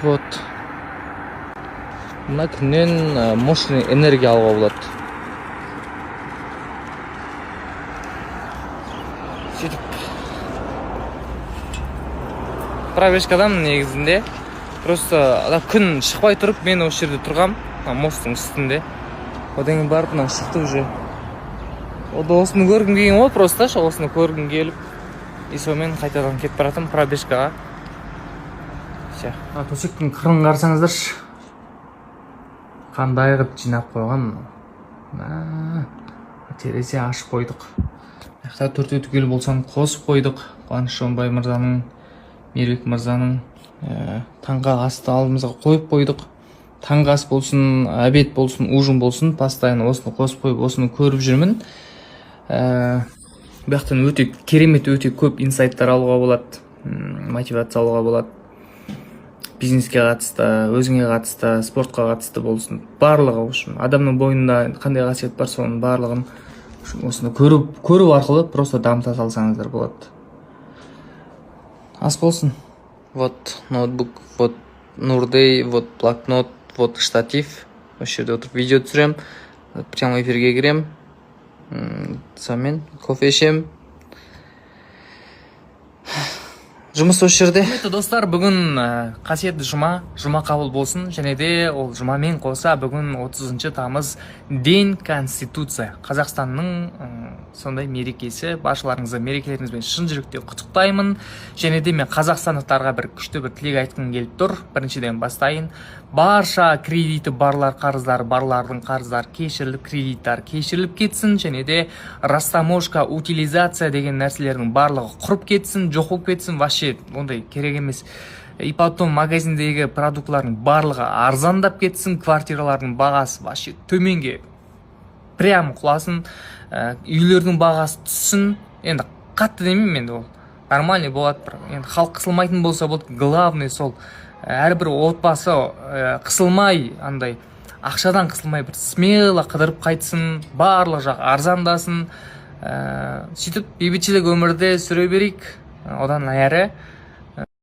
Вот. Мына күннен мощный энергия алуға болады. Сөйтіп пробежкадан негізінде просто күн шықпай тұрып, мен осы жерде тұрғам, мосттың үстінде. Одан кейін барып, мына шықты уже. Осыны көргім келген ғой, просто осыны көргім келіп, и сонымен қайтадан кетіп баратым пробежкаға. Төсектің қырын қарасаңыздаршы. Қандай қып жинап қойған. Терезе ашып қойдық. Яқта төрт өткел болсан қосып қойдық. Қуаныш Жонбай мырзаның, Мербек мырзаның таңғы асты алдымызға қойып қойдық. Таңғы ас болсын, обед болсын, ужин болсын, постоянно осыны қосып қойып, осыны көріп жүрмін. Бұяқтан өте керемет, өте көп инсайттар алуға болады, мотивация алуға болады. Бизнеске қатысты, өзіңе қатысты, спортқа қатысты болсын, барлығы үшін. Адамның бойында қандай қасиет бар, соның барлығын осыны көру арқылы просто дамыта салсаңыздар болады. Ас болсын. Вот ноутбук, вот Нурдей, вот блокнот, вот штатив. Осы жерде отырып видео түсірем, прямо эфирге кірем. Сонымен кофе ішем. Жұмыс осы жерде. Достар, бүгін қасиетті жұма қабыл болсын. Және де ол жұмамен қоса бүгін 30 тамыз День Конституция. Қазақстанның сондай мерекесі. Баршаларыңызды мерекелеріңізбен шын жүректен құттықтаймын. Және де мен қазақстандықтарға бір күшті бір тілек айтқым келіп тұр. Біріншіден бастайын. Барша кредиті барлар қарыздар, барлардың қарыздар кешіріліп, кредиттар кешіріліп кетсін. Және де растаможка, утилизация деген нәрселердің барлығы құрып кетсін, жоқ болып кетсін. Вообще ондай керек емес. И потом магазиндегі продуктлардың барлығы арзандап кетсін, квартиралардың бағасы вообще төменге прям құласын, үйлердің бағасы түссін. Енді қатты демеймін, енді ол нормальный болады, енді халық қысылмайтын болса болды. Главный сол әрбір отбасы қысылмай, андай ақшадан қысылмай бір смело қыдырып қайтсын, барлық жақ арзандасын. Сөйтіп бейбітшілік өмірде сүре берейік. Одан әрі